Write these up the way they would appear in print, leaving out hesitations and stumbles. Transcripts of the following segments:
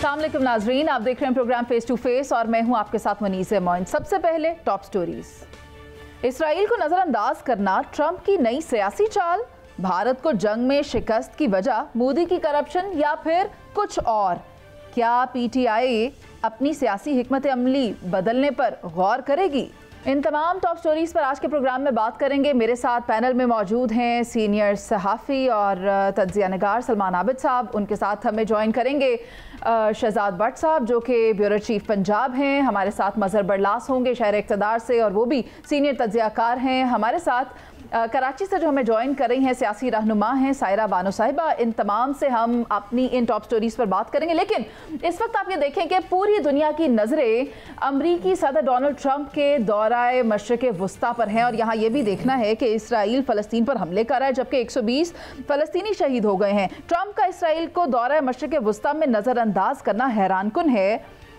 अस्सलाम वालेकुम नाजरीन, आप देख रहे हैं प्रोग्राम फेस टू फेस और मैं हूं आपके साथ मुनीस मोइन। सबसे पहले टॉप स्टोरीज। इसराइल को नजरअंदाज करना ट्रंप की नई सियासी चाल, भारत को जंग में शिकस्त की वजह मोदी की करप्शन या फिर कुछ और? क्या पीटीआई अपनी सियासी हिकमत अमली बदलने पर गौर करेगी? इन तमाम टॉप स्टोरीज पर आज के प्रोग्राम में बात करेंगे। मेरे साथ पैनल में मौजूद हैं सीनियर सहाफ़ी और तज्ज़िया निगार सलमान आबिद साहब। उनके साथ हमें ज्वाइन करेंगे शहजाद भट्ट साहब जो कि ब्यूरो चीफ पंजाब हैं। हमारे साथ मजहर बरलास होंगे शहर इक़्तिदार से और वो भी सीनियर तज्ज़ियाकार हैं। हमारे साथ कराची से जो हमें ज्वाइन कर रही हैं सियासी रहनुमा हैं सायरा बानो साहिबा। इन तमाम से हम अपनी इन टॉप स्टोरीज पर बात करेंगे। लेकिन इस वक्त आप ये देखें कि पूरी दुनिया की नज़रें अमरीकी सदर डोनाल्ड ट्रंप के दौराए मशरिक़ वुस्ता पर हैं और यहाँ ये भी देखना है कि इसराइल फ़लस्तीन पर हमले कर रहा है जबकि 120 फ़लस्तीनी शहीद हो गए हैं। ट्रंप का इसराइल को दौराए मशरिक़ वुस्ता में नज़रअंदाज करना हैरानकुन है।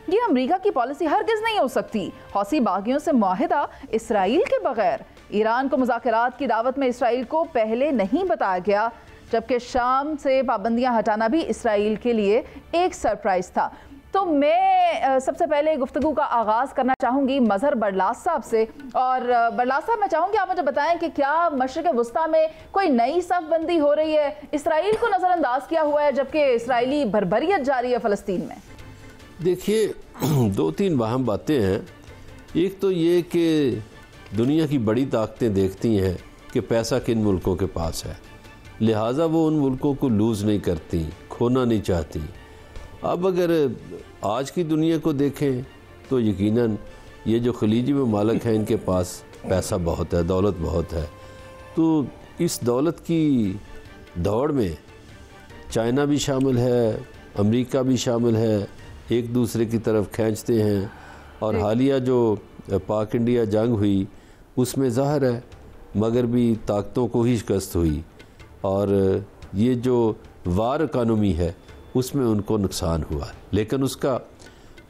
ये अमरीका की पॉलिसी हरगिज़ नहीं हो सकती। हौसी बागियों से मुआहिदा इसराइल के बगैर, ईरान को मुज़ाकरात की दावत में इसराइल को पहले नहीं बताया गया, जबकि शाम से पाबंदियां हटाना भी इसराइल के लिए एक सरप्राइज था। तो मैं सबसे पहले गुफ्तगू का आगाज़ करना चाहूँगी मजहर बरलास साहब से। और बरलास साहब, मैं चाहूँगी आप मुझे बताएं कि क्या मशरिक़ वुस्ता में कोई नई सफ़बंदी हो रही है? इसराइल को नज़रअंदाज किया हुआ है जबकि इसराइली भरभरियत जारी है फ़लस्तीन में। देखिए, दो तीन वहम बातें हैं। एक तो ये कि दुनिया की बड़ी ताकतें देखती हैं कि पैसा किन मुल्कों के पास है, लिहाजा वो उन मुल्कों को लूज़ नहीं करती, खोना नहीं चाहती। अब अगर आज की दुनिया को देखें तो यकीनन ये जो खलीजी ममालिक हैं इनके पास पैसा बहुत है, दौलत बहुत है। तो इस दौलत की दौड़ में चाइना भी शामिल है, अमेरिका भी शामिल है, एक दूसरे की तरफ खींचते हैं। और हालिया जो पाक इंडिया जंग हुई उसमें ज़ाहिर है मगरबी ताकतों को ही शिकस्त हुई और ये जो वार इकानमी है उसमें उनको नुकसान हुआ। लेकिन उसका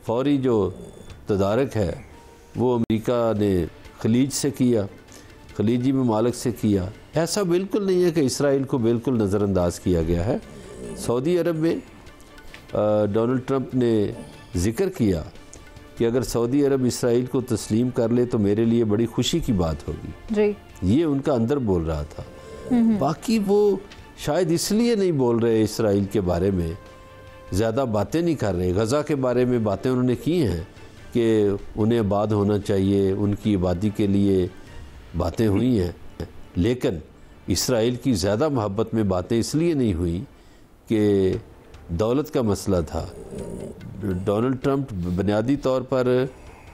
फौरी जो तदारक है वो अमेरिका ने खलीज से किया, खलीजी ममालिक से किया। ऐसा बिल्कुल नहीं है कि इसराइल को बिल्कुल नज़रअंदाज किया गया है। सऊदी अरब में डोनाल्ड ट्रंप ने ज़िक्र किया कि अगर सऊदी अरब इसराइल को तस्लीम कर ले तो मेरे लिए बड़ी खुशी की बात होगी जी। ये उनका अंदर बोल रहा था। बाकी वो शायद इसलिए नहीं बोल रहे इसराइल के बारे में, ज़्यादा बातें नहीं कर रहे। गज़ा के बारे में बातें उन्होंने की हैं कि उन्हें आबाद होना चाहिए, उनकी आबादी के लिए बातें हुई हैं। लेकिन इसराइल की ज़्यादा मोहब्बत में बातें इसलिए नहीं हुई कि दौलत का मसला था। डोनाल्ड ट्रंप बुनियादी तौर पर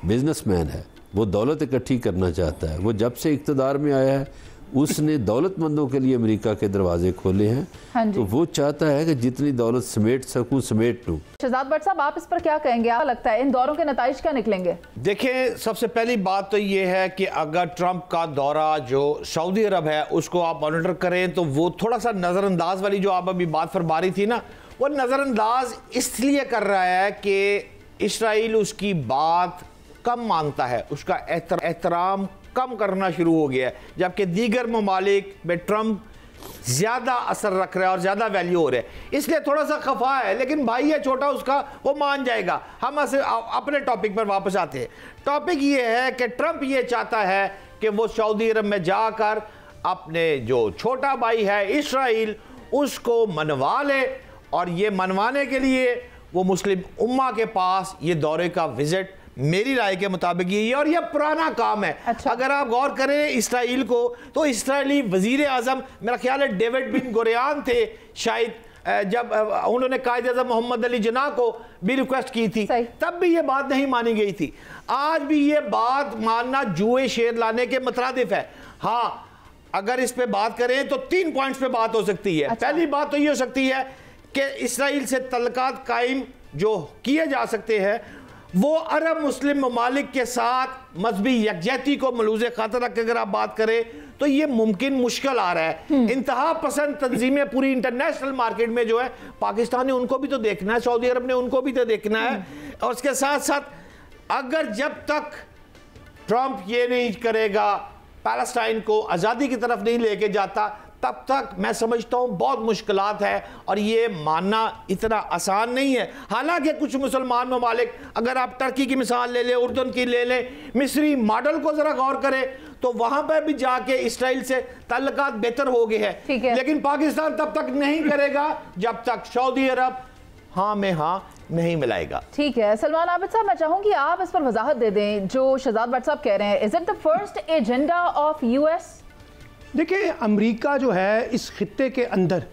बिजनेसमैन है, वो दौलत इकट्ठी करना चाहता है। वो जब से इक़्तिदार में आया है उसने दौलतमंदों के लिए अमेरिका के दरवाजे खोले हैं। हाँ, तो वो चाहता है कि जितनी दौलत समेट सकूं समेट लूं। शहजाद भट्ट साहब, आप इस पर क्या कहेंगे? आप लगता है इन दौरों के नताइज क्या निकलेंगे? देखिए, सबसे पहली बात तो ये है कि अगर ट्रंप का दौरा जो सऊदी अरब है उसको आप मॉनिटर करें तो वो थोड़ा सा नज़रअंदाज वाली जो आप अभी बात फरमा रही थी ना, वो नज़रअंदाज इसलिए कर रहा है कि इसराइल उसकी बात कम मानता है, उसका एहतराम कम करना शुरू हो गया है, जबकि दीगर ममालिक में ट्रंप ज़्यादा असर रख रहा है और ज़्यादा वैल्यू हो रहा है। इसलिए थोड़ा सा खफा है, लेकिन भाई है छोटा उसका, वो मान जाएगा। हम अपने टॉपिक पर वापस आते हैं। टॉपिक ये है कि ट्रंप ये चाहता है कि वो सऊदी अरब में जाकर अपने जो छोटा भाई है इसराइल उसको मनवा ले, और ये मनवाने के लिए वो मुस्लिम उम्मा के पास ये दौरे का विजिट मेरी राय के मुताबिक यही है। और ये पुराना काम है। अच्छा। अगर आप गौर करें इसराइल को तो इसराइली वजीर आज़म मेरा ख्याल है डेविड बिन गुरियान थे शायद, जब उन्होंने कायद आज़म मोहम्मद अली जिन्ना को भी रिक्वेस्ट की थी तब भी ये बात नहीं मानी गई थी। आज भी ये बात मानना जुए शेर लाने के मुतरादिफ है। हाँ, अगर इस पे बात करें तो 3 पॉइंट्स पे बात हो सकती है। अच्छा। पहली बात तो ये हो सकती है कि इसराइल से तल्लुकात कायम जो किए जा सकते हैं वो अरब मुस्लिम ममालिक के साथ मजहबी यकजहती को मलूज़े खातर रख के अगर आप बात करें तो ये मुमकिन मुश्किल आ रहा है। इंतहा पसंद तंजीमें पूरी इंटरनेशनल मार्केट में जो है, पाकिस्तान ने उनको भी तो देखना है, सऊदी अरब ने उनको भी तो देखना है। और उसके साथ साथ अगर जब तक ट्रंप ये नहीं करेगा, पैलेस्टाइन को आज़ादी की तरफ नहीं लेके जाता, तब तक मैं समझता हूं बहुत मुश्किलात है, और ये मानना इतना आसान नहीं है। हालांकि कुछ मुसलमान ममालिक, अगर आप टर्की की मिसाल ले लें, उर्दन की ले लें, मिस्री मॉडल को जरा गौर करें तो वहां पर भी जाके इसराइल से ताल्लुकात बेहतर हो गए हैं। लेकिन पाकिस्तान तब तक नहीं करेगा जब तक सऊदी अरब हाँ में हाँ नहीं मिलाएगा। ठीक है सलमान आबिद साहब, मैं चाहूंगी आप इस पर वजाहत दे दें जो शहजाद भट्ट साहब कह रहे हैं। Is it the first agenda of US? देखिए, अमेरिका जो है इस खित्ते के अंदर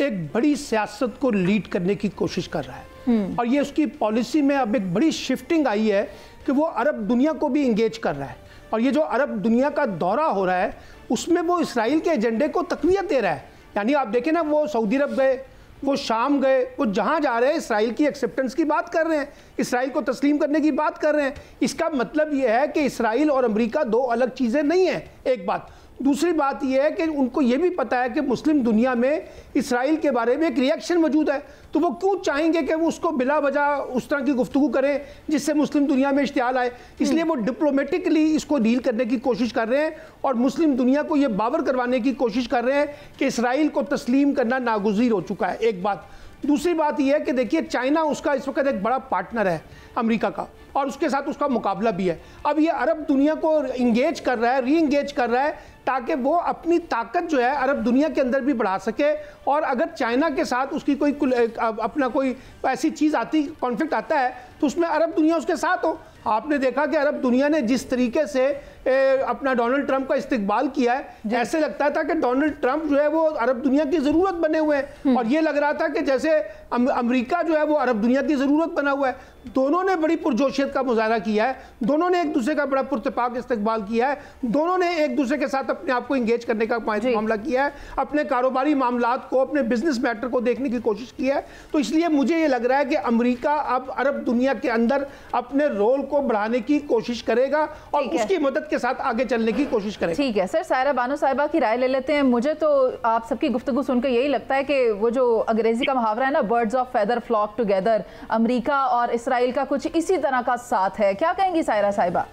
एक बड़ी सियासत को लीड करने की कोशिश कर रहा है, और ये उसकी पॉलिसी में अब एक बड़ी शिफ्टिंग आई है कि वो अरब दुनिया को भी इंगेज कर रहा है। और ये जो अरब दुनिया का दौरा हो रहा है उसमें वो इसराइल के एजेंडे को तक़वियत दे रहा है। यानी आप देखें ना, वो सऊदी अरब गए, वो शाम गए, वो जहाँ जा रहे हैं इसराइल की एक्सेप्टेंस की बात कर रहे हैं, इसराइल को तस्लीम करने की बात कर रहे हैं। इसका मतलब ये है कि इसराइल और अमेरिका दो अलग चीज़ें नहीं हैं, एक बात। दूसरी बात यह है कि उनको ये भी पता है कि मुस्लिम दुनिया में इसराइल के बारे में एक रिएक्शन मौजूद है, तो वो क्यों चाहेंगे कि वो उसको बिला वजह उस तरह की गुफ्तगू करें जिससे मुस्लिम दुनिया में इश्तियाल आए। इसलिए वो डिप्लोमेटिकली इसको डील करने की कोशिश कर रहे हैं और मुस्लिम दुनिया को ये बावर करवाने की कोशिश कर रहे हैं कि इसराइल को तस्लीम करना नागुज़ीर हो चुका है, एक बात। दूसरी बात यह है कि देखिए, चाइना उसका इस वक्त एक बड़ा पार्टनर है अमेरिका का, और उसके साथ उसका मुकाबला भी है। अब ये अरब दुनिया को इंगेज कर रहा है, री इंगेज कर रहा है, ताकि वो अपनी ताकत जो है अरब दुनिया के अंदर भी बढ़ा सके। और अगर चाइना के साथ उसकी कोई अपना कोई ऐसी चीज़ आती, कॉन्फ्लिक्ट आता है, तो उसमें अरब दुनिया उसके साथ हो। आपने देखा कि अरब दुनिया ने जिस तरीके से अपना डोनाल्ड ट्रंप का इस्तिकबाल किया है, ऐसे लगता था कि डोनाल्ड ट्रंप जो है वो अरब दुनिया की ज़रूरत बने हुए हैं, और ये लग रहा था कि जैसे अमेरिका जो है वो अरब दुनिया की ज़रूरत बना हुआ है। दोनों ने बड़ी पुरजोशियत का मुजाहरा किया है, दोनों ने एक दूसरे का बड़ा पुरतपाक इस्तिकबाल किया है, दोनों ने एक दूसरे के साथ अपने आप को इंगेज करने का मामला किया है, अपने कारोबारी मामलात को, अपने बिजनेस मैटर को देखने की कोशिश की है। तो इसलिए मुझे ये लग रहा है कि अमेरिका अब अरब दुनिया के अंदर अपने रोल को बढ़ाने की कोशिश करेगा और उसकी मदद के साथ आगे चलने की कोशिश करेगा। ठीक है सर, सायरा बानो साहिबा की राय ले लेते हैं। मुझे तो आप सबकी गुफ्तगू सुनकर यही लगता है कि वो जो अंग्रेजी का मुहावरा है ना, birds of feather flock together, America और इसराइल का कुछ इसी तरह का साथ है। क्या कहेंगी सायरा साहिबा?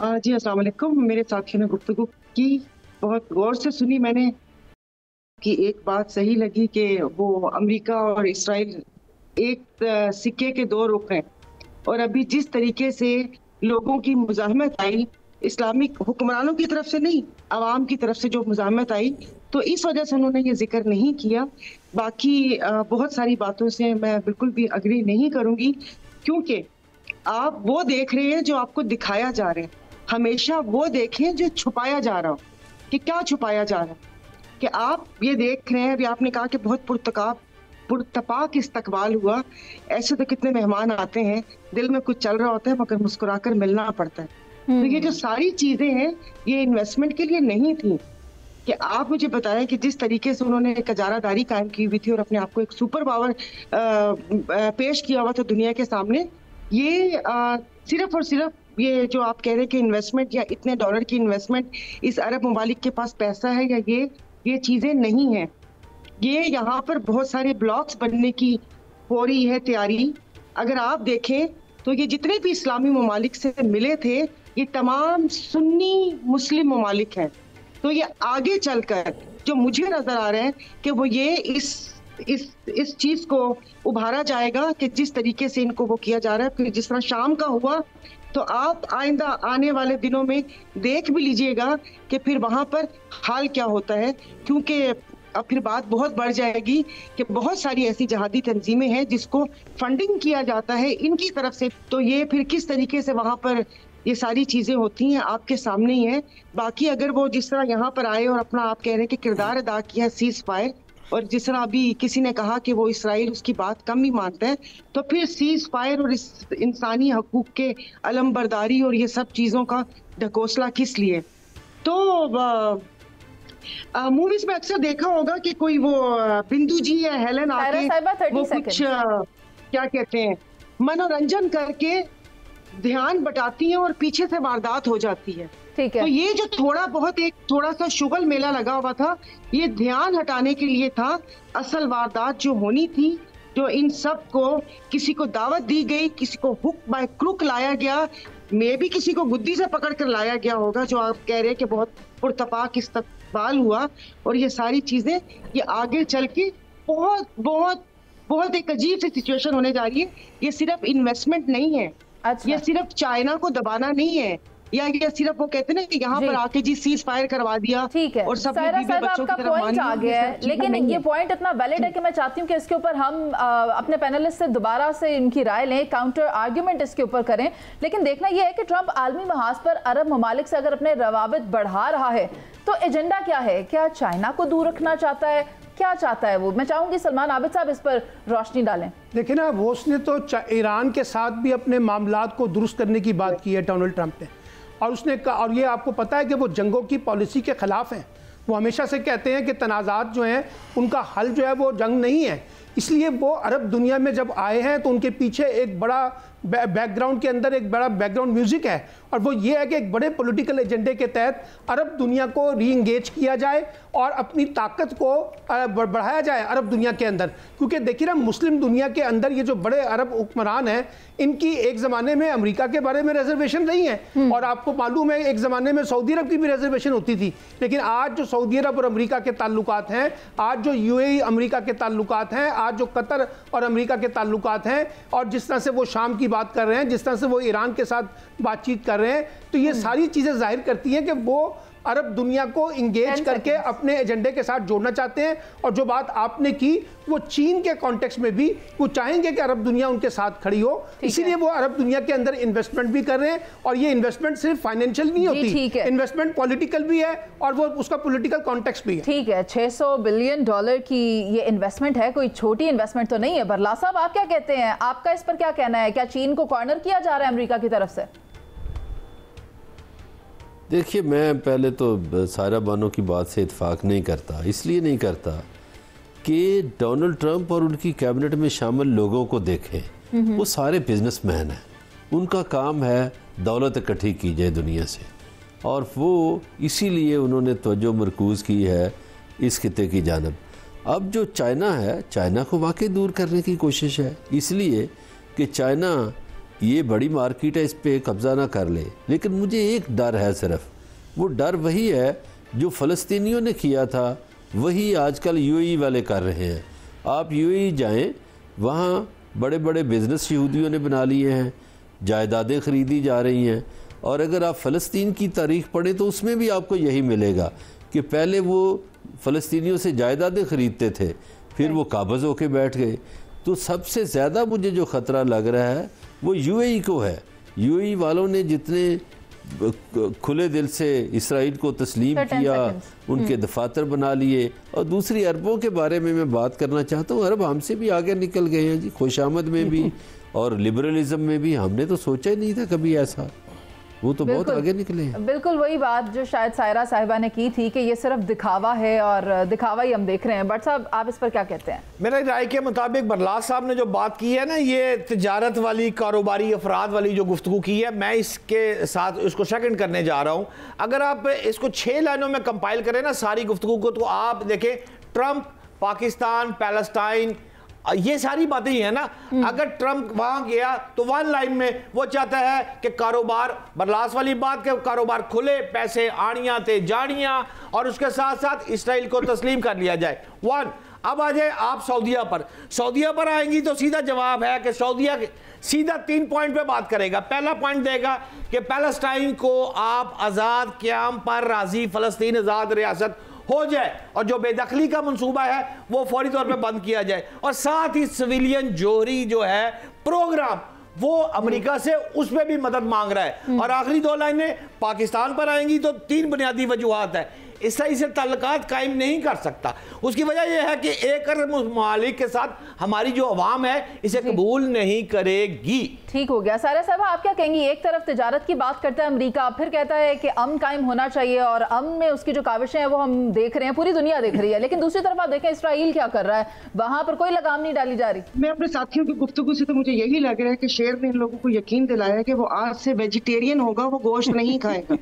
जी अस्सलाम वालेकुम। मेरे साथियों ने गुफ्तगू की, बहुत गौर से सुनी मैंने, कि एक बात सही लगी कि वो अमेरिका और इसराइल एक सिक्के के दो रुख हैं, और अभी जिस तरीके से लोगों की मुज़ाहमत आई, इस्लामिक हुक्मरानों की तरफ से नहीं, आवाम की तरफ से जो मुज़ाहमत आई, तो इस वजह से उन्होंने ये जिक्र नहीं किया। बाकी बहुत सारी बातों से मैं बिल्कुल भी अग्री नहीं करूंगी, क्योंकि आप वो देख रहे हैं जो आपको दिखाया जा रहा है। हमेशा वो देखें जो छुपाया जा रहा हो, कि क्या छुपाया जा रहा है। कि आप ये देख रहे हैं, अभी आपने कहा कि बहुत पुरतपाक इस्तकबाल हुआ। ऐसे तो कितने मेहमान आते हैं, दिल में कुछ चल रहा होता है मगर मुस्कुराकर मिलना पड़ता है। तो ये जो सारी चीजें हैं, ये इन्वेस्टमेंट के लिए नहीं थी। कि आप मुझे बताएं कि जिस तरीके से उन्होंने एक इजारादारी कायम की हुई थी और अपने आप को एक सुपर पावर पेश किया हुआ था दुनिया के सामने, ये सिर्फ और सिर्फ ये जो आप कह रहे हैं कि इन्वेस्टमेंट या इतने डॉलर की इन्वेस्टमेंट, इस अरब ममालिक के पास पैसा है या ये चीजें नहीं है। ये यहाँ पर बहुत सारे ब्लॉक्स बनने की हो रही है तैयारी। अगर आप देखें तो ये जितने भी इस्लामी ममालिक से मिले थे, ये तमाम सुन्नी मुस्लिम ममालिक हैं। तो ये आगे चलकर जो मुझे नजर आ रहा है कि वो ये इस चीज को उभारा जाएगा कि जिस तरीके से इनको वो किया जा रहा है, फिर जिस तरह शाम का हुआ, तो आप आइंदा आने वाले दिनों में देख भी लीजिएगा कि फिर वहां पर हाल क्या होता है। क्योंकि अब फिर बात बहुत बढ़ जाएगी कि बहुत सारी ऐसी जहादी तंजीमें हैं जिसको फंडिंग किया जाता है इनकी तरफ से, तो ये फिर किस तरीके से वहां पर ये सारी चीजें होती हैं आपके सामने ही है। बाकी अगर वो जिस तरह यहाँ पर आए और अपना आप कह रहे हैं कि किरदार अदा किया सीज फायर, और जिस तरह अभी किसी ने कहा कि वो इसराइल उसकी बात कम ही मानता है, तो फिर सीज फायर और इस इंसानी हकूक के अलमबरदारी और ये सब चीजों का ढकोसला किस लिए? तो मूवीज में अक्सर देखा होगा कि कोई वो बिंदु जी या हेलन आके वो कुछ क्या कहते हैं मनोरंजन करके ध्यान बटाती हैं और पीछे से वारदात हो जाती है। ठीक है। तो ये जो थोड़ा सा शुगल मेला लगा हुआ था, ये ध्यान हटाने के लिए था। असल वारदात जो होनी थी, जो इन सब को किसी को दावत दी गई, किसी को हुक बाय क्रुक लाया गया, मे भी किसी को गुद्दी से पकड़ कर लाया गया होगा, जो आप कह रहे हैं कि बहुत पुरतपाक इस्तेमाल हुआ, और ये सारी चीजें ये आगे चल के बहुत बहुत बहुत एक अजीब सी सिचुएशन होने जा रही है। ये सिर्फ इन्वेस्टमेंट नहीं है, अच्छा। ये सिर्फ चाइना को दबाना नहीं है, या ये सिर्फ वो कहते हैं ना कि यहाँ पर आके जी सीज फायर करवा दिया, ठीक है, और सब बच्चों आपका पॉइंट आ गया है, लेकिन ये पॉइंट इतना वैलिड है कि मैं चाहती हूँ कि इसके ऊपर हम अपने पैनलिस्ट से दोबारा से इनकी राय लें, काउंटर आर्ग्यूमेंट इसके ऊपर करें। लेकिन देखना यह है कि ट्रंप आलमी महाज पर अरब ममालिक से अगर अपने रवाबित बढ़ा रहा है तो एजेंडा क्या है? क्या चाइना को दूर रखना चाहता है? क्या चाहता है वो? मैं चाहूंगी सलमान आबिद साहब इस पर रोशनी डालें। देखिए ना, वो उसने तो ईरान के साथ भी अपने मामलात को दुरुस्त करने की बात की है डोनाल्ड ट्रंप ने, और उसने और ये आपको पता है कि वो जंगों की पॉलिसी के खिलाफ हैं। वो हमेशा से कहते हैं कि तनाज़ात जो हैं उनका हल जो है वो जंग नहीं है। इसलिए वो अरब दुनिया में जब आए हैं तो उनके पीछे एक बड़ा बैकग्राउंड के अंदर एक बड़ा बैकग्राउंड म्यूजिक है, और वो ये है कि एक बड़े पॉलिटिकल एजेंडे के तहत अरब दुनिया को री इंगेज किया जाए और अपनी ताकत को बढ़ाया जाए अरब दुनिया के अंदर। क्योंकि देखिए ना, मुस्लिम दुनिया के अंदर ये जो बड़े अरब हुक्मरान हैं, इनकी एक ज़माने में अमेरिका के बारे में रिजर्वेशन नहीं है, और आपको मालूम है एक ज़माने में सऊदी अरब की भी रिजर्वेशन होती थी। लेकिन आज जो सऊदी अरब और अमेरिका के ताल्लुकात हैं, आज जो यूएई अमेरिका के ताल्लुकात हैं, आज जो कतर और अमेरिका के ताल्लुकात हैं, और जिस तरह से वो शाम की बात कर रहे हैं, जिस तरह से वो ईरान के साथ बातचीत कर रहे हैं, तो ये सारी चीज़ें जाहिर करती हैं कि वो अरब दुनिया को इंगेज करके अपने एजेंडे के साथ जोड़ना चाहते हैं। और जो बात आपने की, वो चीन के कॉन्टेक्स्ट में भी वो चाहेंगे कि अरब दुनिया उनके साथ खड़ी हो, इसीलिए वो अरब दुनिया के अंदर इन्वेस्टमेंट भी कर रहे हैं। और ये इन्वेस्टमेंट सिर्फ फाइनेंशियल नहीं होती, इन्वेस्टमेंट पॉलिटिकल भी है, और वो उसका पॉलिटिकल कॉन्टेक्स्ट भी है। ठीक है, $600 बिलियन की ये इन्वेस्टमेंट है, कोई छोटी इन्वेस्टमेंट तो नहीं है। बरला साहब, आप क्या कहते हैं? आपका इस पर क्या कहना है? क्या चीन को कॉर्नर किया जा रहा है अमेरिका की तरफ से? देखिए, मैं पहले तो सारा बानो की बात से इत्फाक नहीं करता। इसलिए नहीं करता कि डोनाल्ड ट्रंप और उनकी कैबिनेट में शामिल लोगों को देखें। वो सारे बिजनेसमैन हैं, उनका काम है दौलत इकट्ठी की जाए दुनिया से, और वो इसीलिए उन्होंने तवज्जो मरकूज़ की है इस खिते की जानब। अब जो चाइना है, चाइना को वाकई दूर करने की कोशिश है, इसलिए कि चाइना ये बड़ी मार्केट है, इस पे कब्ज़ा ना कर ले। लेकिन मुझे एक डर है, सिर्फ वो डर वही है जो फ़लस्तीनियों ने किया था, वही आजकल यूएई वाले कर रहे हैं। आप यूएई जाएं, वहाँ बड़े बड़े बिज़नेस यहूदियों ने बना लिए हैं, जायदादें ख़रीदी जा रही हैं। और अगर आप फ़लस्तीन की तारीख़ पढ़ें तो उसमें भी आपको यही मिलेगा कि पहले वो फ़लस्तीनियों से जायदादें ख़रीदते थे, फिर वो काबज़ होके बैठ गए। तो सबसे ज़्यादा मुझे जो ख़तरा लग रहा है वो यूएई को है। यूएई वालों ने जितने खुले दिल से इसराइल को तस्लीम किया, उनके दफातर बना लिए। और दूसरी अरबों के बारे में मैं बात करना चाहता हूँ। अरब हमसे भी आगे निकल गए हैं जी, खुशामद में भी और लिबरलिज्म में भी। हमने तो सोचा ही नहीं था कभी ऐसा, वो तो बहुत आगे निकले हैं। बिल्कुल वही बात जो शायद सायरा साहिबा ने की थी कि ये सिर्फ दिखावा है, और दिखावा ही हम देख रहे हैं। बट साहब, आप इस पर क्या कहते हैं? मेरे राय के मुताबिक बरलास साहब ने जो बात की है ना, ये तिजारत वाली, कारोबारी अफराद वाली जो गुफ्तगू की है, मैं इसके साथ इसको सेकंड करने जा रहा हूँ। अगर आप इसको 6 लाइनों में कंपाइल करें ना सारी गुफ्तगू को, तो आप देखें ट्रंप, पाकिस्तान, पैलेस्टाइन, ये सारी बातें ही है ना। अगर ट्रंप वहां गया तो 1 लाइन में वो चाहता है कि कारोबार, बरलास वाली बात के कारोबार खुले, पैसे आड़ियां ते जाड़ियां, और उसके साथ साथ इसराइल को तस्लीम कर लिया जाए। 1। अब आ जाए आप सऊदिया पर। सऊदिया पर आएंगी तो सीधा जवाब है कि सऊदिया सीधा 3 पॉइंट पे बात करेगा। पहला पॉइंट देगा कि पैलेस्टाइन को आप आज़ाद क़याम पर राजी, फ़लस्तीन आज़ाद रियासत हो जाए, और जो बेदखली का मंसूबा है वो फौरी तौर पे बंद किया जाए, और साथ ही सिविलियन जोहरी जो है प्रोग्राम वो अमेरिका से उसमें भी मदद मांग रहा है। और आखिरी 2 लाइनें पाकिस्तान पर आएंगी तो 3 बुनियादी वजूहात है। इससे इसे ताल्लुकात कायम नहीं कर सकता। उसकी वजह यह है कि एक अरब ममालिक के साथ हमारी जो अवाम है इसे कबूल नहीं करेगी। ठीक हो गया। सारा साहब, आप क्या कहेंगी? एक तरफ तिजारत की बात करता है अमेरिका, फिर कहता है कि अमन कायम होना चाहिए, और अमन में उसकी जो काविशें हैं वो हम देख रहे हैं, पूरी दुनिया देख रही है। लेकिन दूसरी तरफ आप देखें इसराइल क्या कर रहा है, वहां पर कोई लगाम नहीं डाली जा रही। मैं अपने साथियों की गुफ्तगू से तो मुझे यही लग रहा है कि शेर ने इन लोगों को यकीन दिलाया कि वो आज से वेजिटेरियन होगा, वो गोश्त नहीं खाएगा।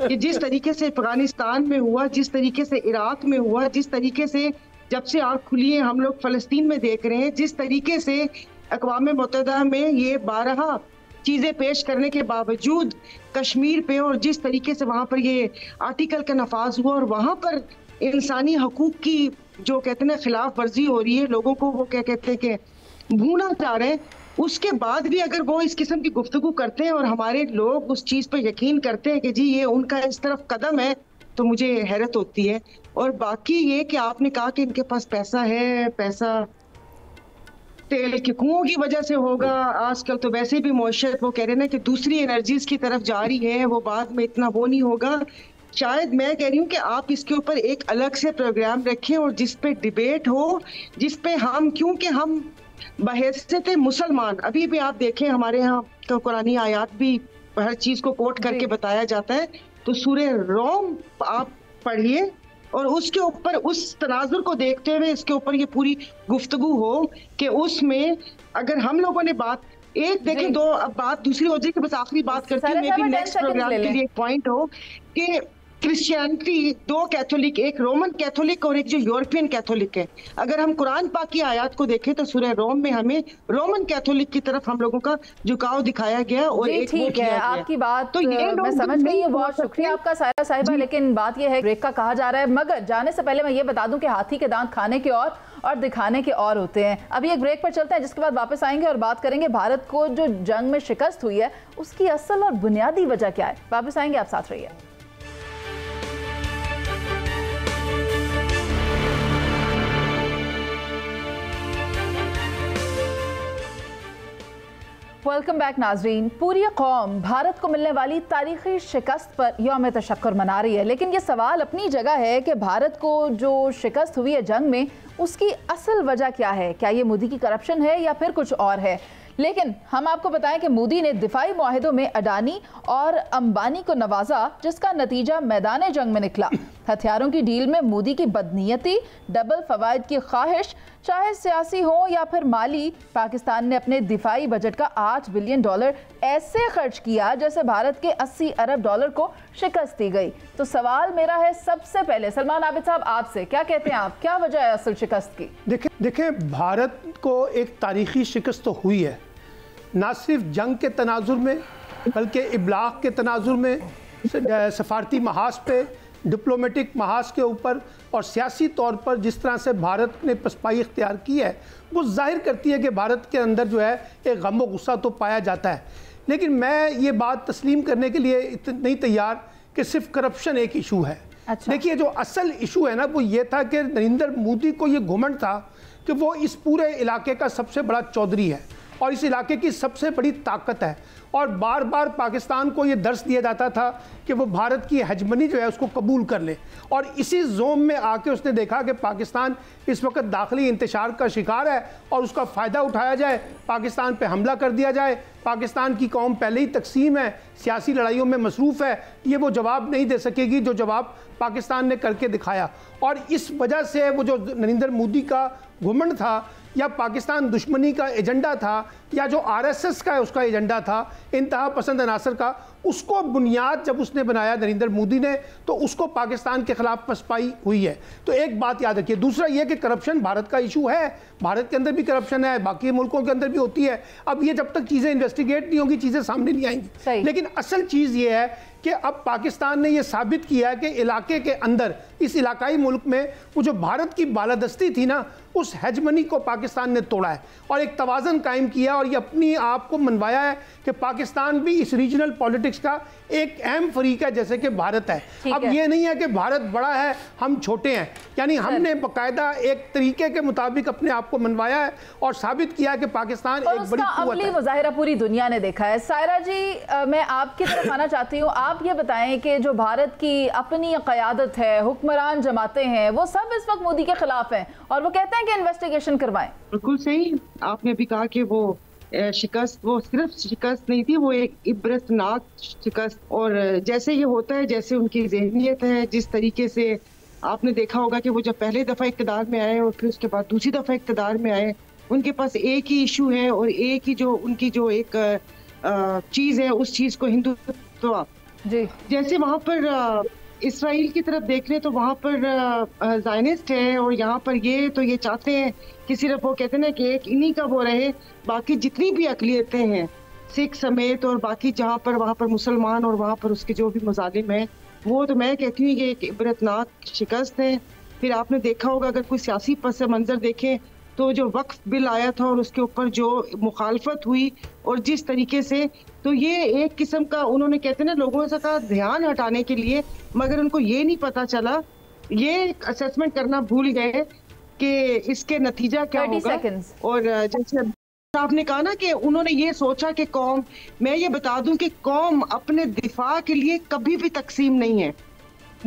कि जिस तरीके से अफगानिस्तान में हुआ, जिस तरीके से इराक में हुआ, जिस तरीके से जब से आंख खुली है हम लोग फलस्तीन में देख रहे हैं, जिस तरीके से अक़वाम मुत्तहिदा में ये 12 चीजें पेश करने के बावजूद कश्मीर पे और जिस तरीके से वहां पर ये आर्टिकल का नफाज हुआ और वहां पर इंसानी हकूक की जो कहते हैं खिलाफ वर्जी हो रही है, लोगों को वो क्या कहते हैं कि भूना चाह रहे हैं, उसके बाद भी अगर वो इस किस्म की गुफ्तगू करते हैं और हमारे लोग उस चीज पर यकीन करते हैं कि जी ये उनका इस तरफ कदम है, तो मुझे हैरत होती है। और बाकी ये कि आपने कहा कि इनके पास पैसा है, पैसा तेल के कुओं की वजह से होगा, आजकल तो वैसे भी मौशत वो कह रहे हैं ना कि दूसरी एनर्जीज की तरफ जा रही है, वो बाद में इतना वो नहीं होगा। शायद मैं कह रही हूँ कि आप इसके ऊपर एक अलग से प्रोग्राम रखें और जिस पे डिबेट हो, जिस पे हम, क्योंकि हम बहैसियत मुसलमान, अभी भी आप देखें हमारे यहाँ तो कुरानी आयात भी हर चीज को कोट करके बताया जाता है, तो सूरह रोम आप पढ़िए और उसके ऊपर उस तनाजुर को देखते हुए इसके ऊपर ये पूरी गुफ्तगू हो कि उसमें अगर हम लोगों ने बात एक देखें, दो अब बात दूसरी हो जाए कि बस आखिरी बात करती हूँ, मे भी नेक्स्ट प्रोग्राम के लिए एक पॉइंट हो कि क्रिश्चियनिटी दो कैथोलिक, एक रोमन कैथोलिक और एक जो यूरोपियन कैथोलिक है। अगर हम कुरान पाक की आयत को देखें तो सूरह रोम में हमें रोमन कैथोलिक की तरफ हम लोगों का झुकाव दिखाया गया और एक ठीक है आपकी बात तो ये मैं समझ गई हूँ, बहुत शुक्रिया आपका सायरा साहिबा। लेकिन बात यह है ब्रेक का कहा जा रहा है, मगर जाने से पहले मैं ये बता दूं कि हाथी के दांत खाने के और दिखाने के और होते हैं। अभी एक ब्रेक पर चलते हैं, जिसके बाद वापस आएंगे और बात करेंगे भारत को जो जंग में शिकस्त हुई है उसकी असल और बुनियादी वजह क्या है। वापस आएंगे, आप साथ रहिए। वेलकम बैक नाजरीन। पूरी कौम भारत को मिलने वाली तारीखी शिकस्त पर यौम तशक्कुर मना रही है, लेकिन ये सवाल अपनी जगह है कि भारत को जो शिकस्त हुई है जंग में उसकी असल वजह क्या है। क्या ये मोदी की करप्शन है या फिर कुछ और है? लेकिन हम आपको बताएं कि मोदी ने दिफाई मुआहिदों में अडानी और अंबानी को नवाजा, जिसका नतीजा मैदान जंग में निकला। हथियारों की डील में मोदी की बदनीयती, डबल फवायद की ख्वाहिश, चाहे सियासी हो या फिर माली, पाकिस्तान ने अपने दिफाई बजट का $8 बिलियन ऐसे खर्च किया जैसे भारत के 80 अरब डॉलर को शिकस्त दी गई। तो सवाल मेरा है सबसे पहले सलमान आबिद साहब आपसे, क्या कहते हैं आप, क्या वजह है असल शिकस्त की? देखिए भारत को एक तारीखी शिकस्त तो हुई है, ना सिर्फ जंग के तनाजुर में बल्कि इब्लाग के तनाजुर में, सफारती महाज पे, डिप्लोमेटिक महाज के ऊपर और सियासी तौर पर जिस तरह से भारत ने पसपाई इख्तियार की है वो जाहिर करती है कि भारत के अंदर जो है एक गम व गुस्सा तो पाया जाता है। लेकिन मैं ये बात तस्लीम करने के लिए नहीं तैयार कि सिर्फ करप्शन एक इशू है। अच्छा। देखिए जो असल इशू है ना वो ये था कि नरेंद्र मोदी को ये घुमंड था कि वो इस पूरे इलाके का सबसे बड़ा चौधरी है और इस इलाके की सबसे बड़ी ताकत है, और बार बार पाकिस्तान को ये दर्श दिया जाता था कि वो भारत की हेजमनी जो है उसको कबूल कर ले। और इसी जोम में आके उसने देखा कि पाकिस्तान इस वक्त दाखिली इंतशार का शिकार है और उसका फ़ायदा उठाया जाए, पाकिस्तान पे हमला कर दिया जाए। पाकिस्तान की कौम पहले ही तकसीम है, सियासी लड़ाइयों में मसरूफ़ है, ये वो जवाब नहीं दे सकेगी जो जवाब पाकिस्तान ने करके दिखाया। और इस वजह से वो जो नरेंद्र मोदी का घुमंड था या पाकिस्तान दुश्मनी का एजेंडा था या जो आरएसएस का उसका एजेंडा था, इंतहा पसंद अनासर का, उसको बुनियाद जब उसने बनाया नरेंद्र मोदी ने तो उसको पाकिस्तान के खिलाफ पसपाई हुई है। तो एक बात याद रखिए। दूसरा ये कि करप्शन भारत का इशू है, भारत के अंदर भी करप्शन है, बाकी मुल्कों के अंदर भी होती है। अब ये जब तक चीज़ें इन्वेस्टिगेट नहीं होंगी चीज़ें सामने नहीं आएंगी। लेकिन असल चीज़ ये है कि अब पाकिस्तान ने यह साबित किया है कि इलाके के अंदर, इस इलाकाई मुल्क में वो जो भारत की बालादस्ती थी ना, उस हेजमनी को पाकिस्तान ने तोड़ा है और एक तवाज़न कायम किया और ये अपनी आप को मनवाया है कि पाकिस्तान भी इस रीजनल पॉलिटिक्स का एक अहम फरीक है जैसे कि भारत है। अब ये नहीं है कि भारत बड़ा है हम छोटे हैं, यानी हमने बाकायदा एक तरीके के मुताबिक अपने आप को मनवाया है और साबित किया कि पाकिस्तान एक बड़ी कुव्वत है। मुजाहिरा पूरी दुनिया ने देखा है। सायरा जी, मैं आपकी तरफ आना चाहती हूँ। आप ये बताएं कि जो भारत की अपनी क़यादत है, हुक्मरान जमाते हैं, वो सब इस वक्त मोदी के खिलाफ हैं और वो कहते हैं कि इन्वेस्टिगेशन करवाएं। बिल्कुल सही आपने भी कहा कि वो शिकस्त वो सिर्फ शिकस्त नहीं थी, वो एक इबरतनाक शिकस्त। और जैसे ये होता है, जैसे उनकी ज़हनियत है, जिस तरीके से आपने देखा होगा कि वो जब पहले दफ़ा इक़्तिदार में आए और फिर उसके बाद दूसरी दफ़ा इक़्तिदार में आए, उनके पास एक ही इशू है और एक ही जो उनकी जो एक चीज़ है उस चीज़ को हिंदुत्व। जैसे वहाँ पर इसराइल की तरफ देख रहे तो वहाँ पर ज़ायनिस्ट है और यहाँ पर ये तो ये चाहते हैं कि सिर्फ वो कहते हैं ना कि एक इन्हीं का वो रहे, बाकी जितनी भी अक़लियतें हैं सिख समेत और बाकी जहाँ पर वहाँ पर मुसलमान और वहाँ पर उसके जो भी मुजालिम हैं, वो तो मैं कहती हूँ ये एक इबरतनाक शिकस्त है। फिर आपने देखा होगा, अगर कोई सियासी पस मंजर देखें तो जो वक्फ बिल आया था और उसके ऊपर जो मुखालफत हुई और जिस तरीके से, तो ये एक किस्म का उन्होंने कहते हैं ना लोगों से का ध्यान हटाने के लिए, मगर उनको ये नहीं पता चला, ये असेसमेंट करना भूल गए कि इसके नतीजा क्या होगा। और जैसे आपने कहा ना कि उन्होंने ये सोचा कि कौम, मैं ये बता दूं कि कौम अपने दिफा के लिए कभी भी तकसीम नहीं है,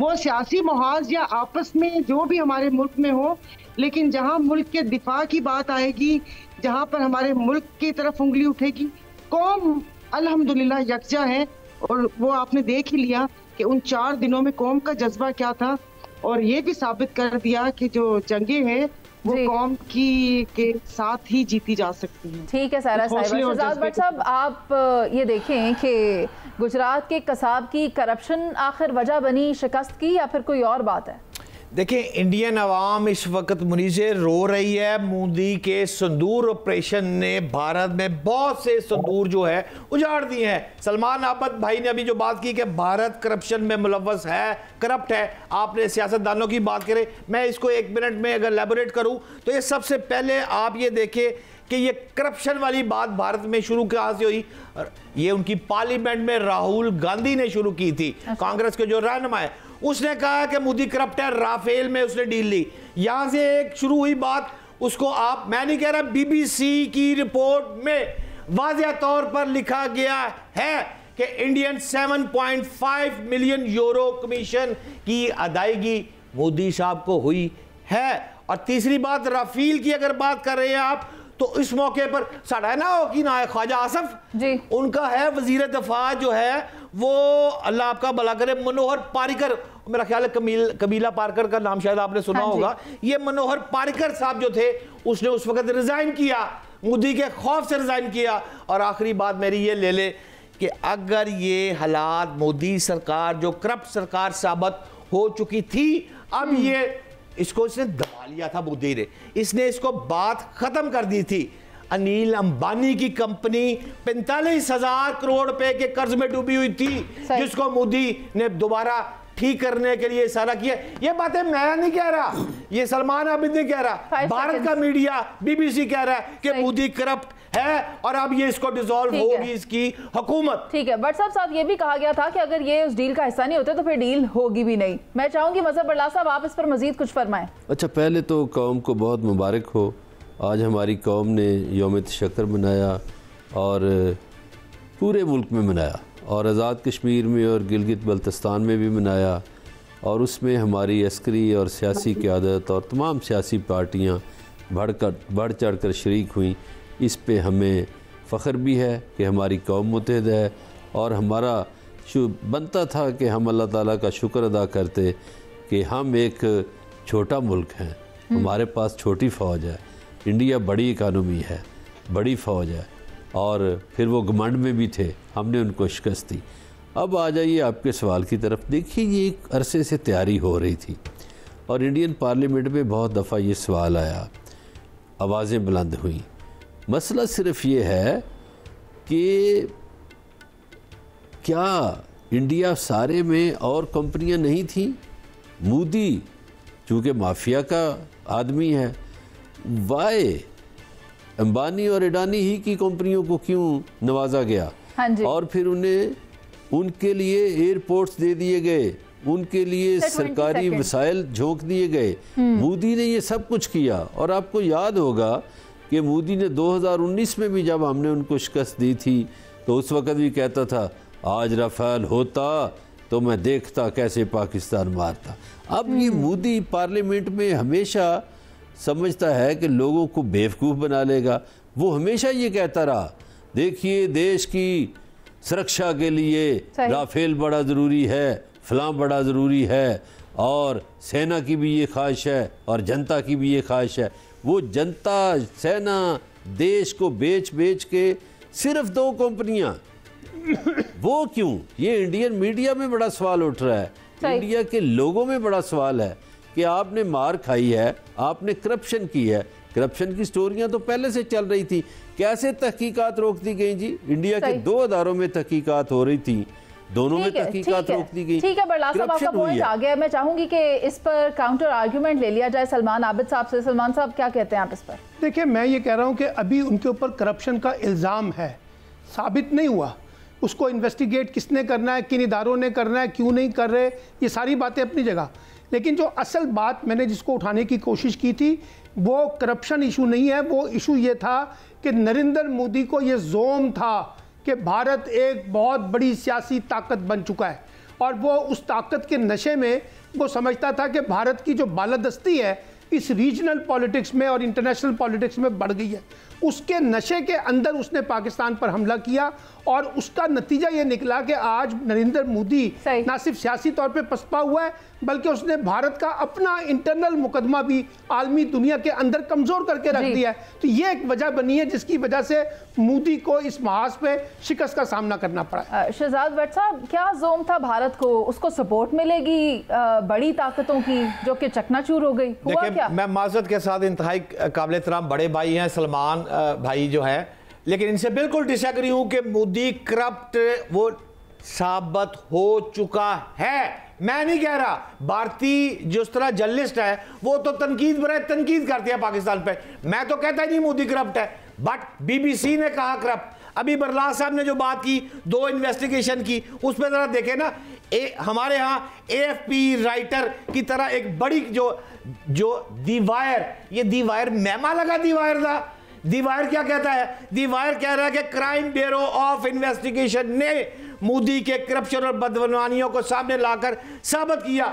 वो सियासी मुहाज या आपस में जो भी हमारे मुल्क में हो, लेकिन जहां मुल्क के दिफा की बात आएगी, जहां पर हमारे मुल्क की तरफ उंगली उठेगी, कौम अल्हम्दुलिल्लाह यकजा है। और वो आपने देख ही लिया कि उन 4 दिनों में कौम का जज्बा क्या था, और ये भी साबित कर दिया कि जो जंगें हैं वो कौम की के साथ ही जीती जा सकती हैं। ठीक है सायरा साहिबा। शहजाद भट्ट साहब, आप ये देखें कि गुजरात के कसाब की करप्शन आखिर वजह बनी शिकस्त की या फिर कोई और बात है? देखिए, इंडियन अवाम इस वक्त मुनीज़े रो रही है। मोदी के संदूर ऑपरेशन ने भारत में बहुत से संदूर जो है उजाड़ दिए हैं। सलमान आबद भाई ने अभी जो बात की कि भारत करप्शन में मुलव्वस है, करप्ट है, आपने सियासतदानों की बात करें, मैं इसको 1 मिनट में अगर एलैबोरेट करूं तो ये सबसे पहले आप ये देखें कि ये करप्शन वाली बात भारत में शुरू कहाँ से हुई। ये उनकी पार्लियामेंट में राहुल गांधी ने शुरू की थी, कांग्रेस के जो रहनुमा है, उसने कहा कि मोदी करप्ट है, राफेल में उसने डील ली। यहां से एक शुरू हुई बात, उसको आप, मैं नहीं कह रहा, बीबीसी की रिपोर्ट में वाज़ेह तौर पर लिखा गया है कि इंडियन 7.5 मिलियन यूरो कमीशन की अदायगी मोदी साहब को हुई है। और तीसरी बात, राफेल की अगर बात कर रहे हैं आप, तो इस मौके पर साड़ा ना हो कि ना है ख्वाजा आसफ जी, उनका है वजीर दफा जो है वो, अल्लाह आपका भला करे, मनोहर पारिकर, मेरा ख्याल है कबीला पारकर का नाम शायद आपने सुना होगा। ये मनोहर पारिकर साहब जो थे, उसने उस वक्त रिजाइन किया, मोदी के खौफ से रिजाइन किया। और आखिरी बात मेरी ये ले ले कि अगर ये हालात, मोदी सरकार जो करप्ट सरकार साबित हो चुकी थी, अब ये इसको इसने दबा लिया था मोदी ने, इसने इसको बात खत्म कर दी थी। अनिल अंबानी की कंपनी 45,000 करोड़ रुपए के कर्ज में डूबी हुई थी, जिसको मोदी ने दोबारा ठीक करने के लिए इशारा किया। ये बातें मैं नहीं कह रहा, ये सलमान आबिद नहीं कह रहा, भारत का मीडिया बीबीसी कह रहा है कि मोदी करप्ट है और अब ये इसको डिसॉल्व होगी इसकी हुकूमत। ठीक है, बट साहब ये भी कहा गया था कि अगर ये उस डील का हिस्सा नहीं होते तो फिर डील होगी भी नहीं। मैं चाहूंगी मजहर बल्ला साहब आप इस पर मजीद कुछ फरमाएं। अच्छा, पहले तो कौम को बहुत मुबारक हो, आज हमारी कौम ने यौम तशक्कुर मनाया और पूरे मुल्क में मनाया, और आज़ाद कश्मीर में और गिलगित बल्तिस्तान में भी मनाया, और उसमें हमारी अस्करी और सियासी क़यादत और तमाम सियासी पार्टियाँ बढ़ चढ़ कर शरीक हुई। इस पे हमें फ़ख्र भी है कि हमारी कौम मुत्तहिद है, और हमारा बनता था कि हम अल्लाह ताला का शुक्र अदा करते कि हम एक छोटा मुल्क हैं, हमारे पास छोटी फ़ौज है, इंडिया बड़ी इकानमी है, बड़ी फ़ौज है, और फिर वो घमंड में भी थे, हमने उनको शिकस्त दी। अब आ जाइए आपके सवाल की तरफ। देखिए, ये एक अरसे से तैयारी हो रही थी और इंडियन पार्लियामेंट में बहुत दफ़ा ये सवाल आया, आवाज़ें बुलंद हुई। मसला सिर्फ ये है कि क्या इंडिया सारे में और कंपनियां नहीं थी? मोदी चूँकि माफिया का आदमी है, वाई अंबानी और अडानी ही की कंपनियों को क्यों नवाजा गया? हाँ जी। और फिर उनके लिए एयरपोर्ट्स दे दिए गए, उनके लिए सरकारी वसाइल झोंक दिए गए। मोदी ने ये सब कुछ किया। और आपको याद होगा कि मोदी ने 2019 में भी जब हमने उनको शिकस्त दी थी तो उस वक़्त भी कहता था आज राफेल होता तो मैं देखता कैसे पाकिस्तान मारता। अब ये मोदी पार्लियामेंट में हमेशा समझता है कि लोगों को बेवकूफ़ बना लेगा। वो हमेशा ये कहता रहा, देखिए देश की सुरक्षा के लिए राफेल बड़ा ज़रूरी है, फलां बड़ा ज़रूरी है, और सेना की भी ये ख्वाहिश है और जनता की भी ये ख्वाहिश है। वो जनता, सेना, देश को बेच बेच के सिर्फ 2 कंपनियां, वो क्यों? ये इंडियन मीडिया में बड़ा सवाल उठ रहा है, इंडिया के लोगों में बड़ा सवाल है कि आपने मार खाई है, आपने करप्शन की है। करप्शन की स्टोरियां तो पहले से चल रही थी, कैसे तहकीकात रोक दी गई जी? इंडिया के 2 अदारों में तहकीकात हो रही थी, दोनों में तहकीकात रोक दी गई। ठीक है बरला साहब, आपका पॉइंट आ गया। मैं चाहूंगी कि इस पर काउंटर आर्ग्यूमेंट ले लिया जाए सलमान आबिद साहब से। सलमान साहब क्या कहते हैं आप इस पर? देखिए, मैं ये कह रहा हूँ कि अभी उनके ऊपर करप्शन का इल्ज़ाम है, साबित नहीं हुआ। उसको इन्वेस्टिगेट किसने करना है, किन इदारों ने करना है, क्यों नहीं कर रहे, ये सारी बातें अपनी जगह। लेकिन जो असल बात मैंने जिसको उठाने की कोशिश की थी वो करप्शन इशू नहीं है। वो इशू ये था कि नरेंद्र मोदी को ये जोम था कि भारत एक बहुत बड़ी सियासी ताकत बन चुका है और वो उस ताकत के नशे में वो समझता था कि भारत की जो बालादस्ती है इस रीजनल पॉलिटिक्स में और इंटरनेशनल पॉलिटिक्स में बढ़ गई है। उसके नशे के अंदर उसने पाकिस्तान पर हमला किया और उसका नतीजा ये निकला कि आज नरेंद्र मोदी ना सिर्फ सियासी तौर पे पसपा हुआ है बल्कि उसने भारत का अपना इंटरनल मुकदमा भी आलमी दुनिया के अंदर कमजोर करके रख दिया है। तो ये एक वजह बनी है जिसकी वजह से मोदी को इस महाज पे शिकस्त का सामना करना पड़ा। शहजाद भट्ट साहब, क्या जोम था भारत को? उसको सपोर्ट मिलेगी बड़ी ताकतों की जो कि चकनाचूर हो गई? हुआ क्या? मैं माजरत के साथ इंतहाई काबिल एहतराम बड़े भाई हैं सलमान भाई जो है, लेकिन इनसे बिल्कुल डिसएग्री हूं कि मोदी करप्ट वो साबित हो चुका है। मैं नहीं कह रहा, भारतीय जिस तरह जर्नलिस्ट है वो तो तनकीद बराए तनकीद करते हैं पाकिस्तान पे। मैं तो कहता ही नहीं मोदी करप्ट है, बट बीबीसी ने कहा करप्ट। अभी बरलाल साहब ने जो बात की 2 इन्वेस्टिगेशन की, उसमें जरा देखे ना, हमारे यहाँ AFP राइटर की तरह एक बड़ी जो दीवायर, ये दीवायर मेमा लगा दीवायर था। दीवायर क्या कहता है? दीवायर कह रहा है कि क्राइम ब्यूरो ऑफ इन्वेस्टिगेशन ने मोदी के करप्शन और बदगुमानियों को सामने लाकर साबित किया।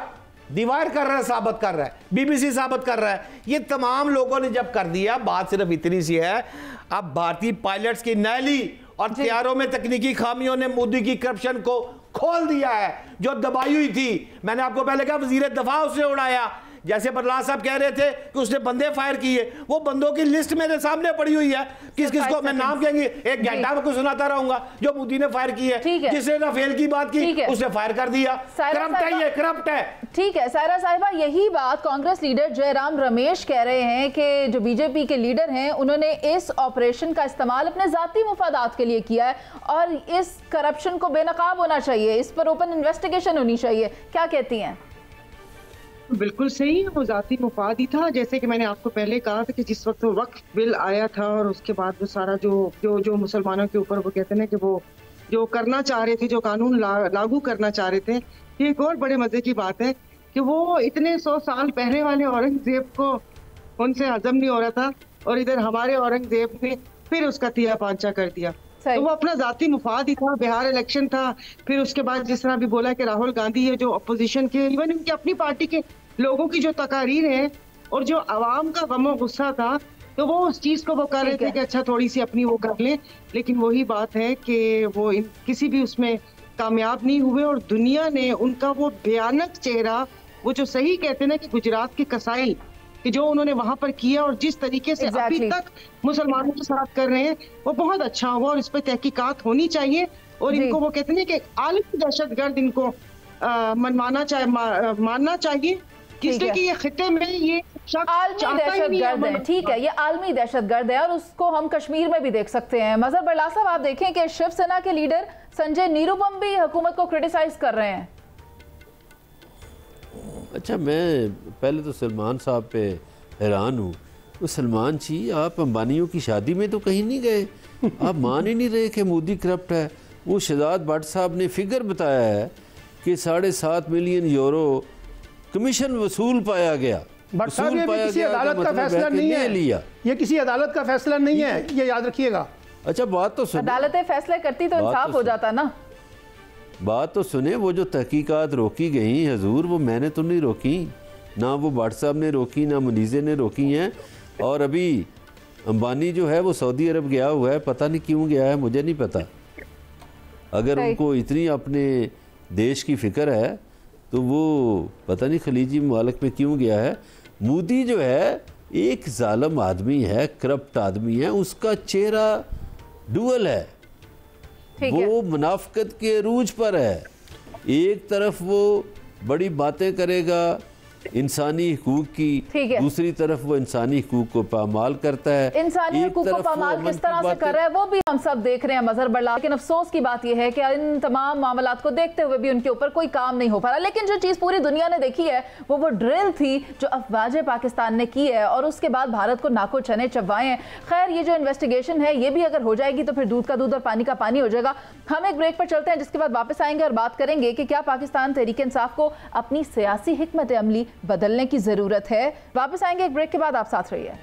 दीवायर कर रहा है, साबित कर रहा है, बीबीसी साबित कर रहा है। ये तमाम लोगों ने जब कर दिया, बात सिर्फ इतनी सी है, अब भारतीय पायलट्स की नैली और तैयारों में तकनीकी खामियों ने मोदी की करप्शन को खोल दिया है जो दबाई हुई थी। मैंने आपको पहले कहा वजीर दफा उसने उड़ाया। जैसे बरलाल साहब कह रहे थे कि उसने बंदे फायर किए, वो बंदों की लिस्ट मेरे सामने पड़ी हुई है। किस किस को मैं नाम कहेंगे, एक घंटा में कुछ सुनाता रहूंगा जो मोदी ने फायर की है। जिसने राफेल की बात की उसने फायर कर दिया। करप्ट है, ये करप्ट है। ठीक है सायरा साहिबा, यही बात कांग्रेस लीडर जयराम रमेश कह रहे हैं कि जो बीजेपी के लीडर हैं उन्होंने इस ऑपरेशन का इस्तेमाल अपने जाती मुफादात के लिए किया है और इस करप्शन को बेनकाब होना चाहिए, इस पर ओपन इन्वेस्टिगेशन होनी चाहिए। क्या कहती हैं? बिल्कुल सही, वो जाती मुफाद ही था। जैसे कि मैंने आपको पहले कहा था कि जिस वक्त वो वक्फ बिल आया था और उसके बाद वो सारा जो मुसलमानों के ऊपर वो कहते हैं कि वो जो करना चाह रहे थे, जो कानून लागू करना चाह रहे थे, ये एक और बड़े मजे की बात है कि वो इतने 100 साल पहले वाले औरंगजेब को उनसे हजम नहीं हो रहा था और इधर हमारे औरंगजेब ने फिर उसका तिया पांचा कर दिया। तो वो अपना जाती मुफाद ही था। बिहार इलेक्शन था, फिर उसके बाद जिस तरह भी बोला कि राहुल गांधी है जो अपोजिशन के, इवन उनकी अपनी पार्टी के लोगों की जो तकारीर है और जो आवाम का गम और गुस्सा था, तो वो उस चीज को वो कर रहे थे कि अच्छा थोड़ी सी अपनी वो कर ले। लेकिन वही बात है कि वो किसी भी उसमें कामयाब नहीं हुए और दुनिया ने उनका वो भयानक चेहरा, वो जो सही कहते ना कि गुजरात की कसाई कि जो उन्होंने वहां पर किया और जिस तरीके से अभी तक मुसलमानों के साथ कर रहे हैं, वो बहुत अच्छा हुआ और इस पर तहकीकात होनी चाहिए। और इनको वो कहते हैं कि आलमी दहशतगर्द इनको मानना चाहिए, इसलिए कि ये खित्ते में ये आलमी दहशतगर्द है। ठीक है, ये आलमी दहशतगर्द है और उसको हम कश्मीर में भी देख सकते हैं। मजहर बरला साहब, आप देखें कि शिवसेना के लीडर संजय निरुपम भी हुकूमत को क्रिटिसाइज कर रहे हैं। अच्छा, मैं पहले तो सलमान साहब पे हैरान हूँ। तो सलमान जी, आप अंबानियों की शादी में तो कहीं नहीं गए, आप मान ही नहीं रहे कि मोदी करप्ट है। वो शहजाद भट्ट साहब ने फिगर बताया है कि 7.5 मिलियन यूरो कमीशन वसूल पाया गया। भट्ट साहब, ये किसी अदालत का फैसला नहीं है, ये किसी अदालत का फैसला नहीं है, ये याद रखिएगा। अच्छा, बात तो सुने, अदालतें फैसले करती तो इंसाफ हो जाता ना। बात तो सुने, वो जो तहकीकात रोकी गई हजूर, वो मैंने तो नहीं रोकी, ना वो भट्ट साहब ने रोकी, ना मुनीज़े ने रोकी हैं। और अभी अंबानी जो है वो सऊदी अरब गया हुआ है, पता नहीं क्यों गया है, मुझे नहीं पता। अगर उनको इतनी अपने देश की फिक्र है तो वो पता नहीं खलीजी मुमालिक में क्यों गया है। मोदी जो है एक जालिम आदमी है, करप्ट आदमी है, उसका चेहरा डुअल है, वो मुनाफकत के अरूज पर है। एक तरफ वो बड़ी बातें करेगा इंसानी हुकूक की, दूसरी तरफ वो इंसानी हुकूक को पामाल करता है। इंसानी हुकूक को पामाल किस तरह से कर रहा है वो भी हम सब देख रहे हैं मजहर बल्ला। लेकिन अफसोस की बात यह है कि इन तमाम मामलात को देखते हुए भी उनके ऊपर कोई काम नहीं हो पा रहा। लेकिन जो चीज़ पूरी दुनिया ने देखी है वो ड्रिल थी जो अफवाज पाकिस्तान ने की है और उसके बाद भारत को नाको चने चबवाए हैं। खैर ये जो इन्वेस्टिगेशन है ये भी अगर हो जाएगी तो फिर दूध का दूध और पानी का पानी हो जाएगा। हम एक ब्रेक पर चलते हैं, जिसके बाद वापस आएंगे और बात करेंगे कि क्या पाकिस्तान तहरीक इंसाफ को अपनी सियासी हिकमत अमली बदलने की जरूरत है। वापस आएंगे एक ब्रेक के बाद, आप साथ रहिए।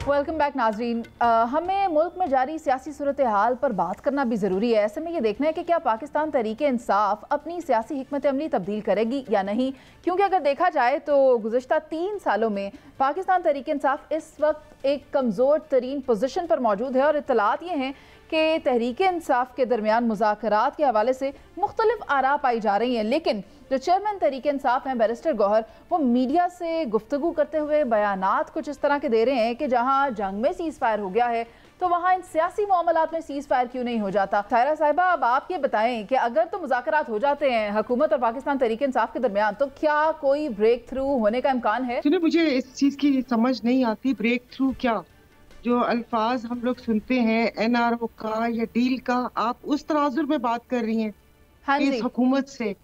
वेलकम बैक नाजरीन। हमें मुल्क में जारी सियासी सूरत हाल पर बात करना भी ज़रूरी है। ऐसे में ये देखना है कि क्या पाकिस्तान तहरीक इंसाफ अपनी सियासी हिकमत अमली तब्दील करेगी या नहीं, क्योंकि अगर देखा जाए तो गुज़िश्ता 3 सालों में पाकिस्तान तहरीक इंसाफ इस वक्त एक कमज़ोर तरीन पोजीशन पर मौजूद है और इत्तलात ये हैं कि तहरीक इंसाफ के दरमियान मुज़ाकरात के हवाले से मुख्तलिफ आरा पाई जा रही हैं। लेकिन जो चेयरमैन तहरीक इंसाफ हैं बैरिस्टर गौहर, वो मीडिया से गुफ्तगू करते हुए बयानात कुछ इस तरह के दे रहे हैं कि जहां जंग में सीज़ फायर हो गया है तो वहां इन सियासी मामलात में सीज़ फायर क्यों नहीं हो जाता। सायरा साहिबा, अब आप ये बताएं कि अगर तो मुज़ाकरात हो जाते हैं हुकूमत और पाकिस्तान तहरीक इंसाफ के दरमियान, तो क्या कोई ब्रेक थ्रू होने का इम्कान है? मुझे इस चीज़ की समझ नहीं आती, ब्रेक थ्रू क्या? जो अल्फाज हम लोग सुनते हैं NRO का या डील का, आप उस तराजुर में बात कर रही हैं। हाँ इस हुकूमत से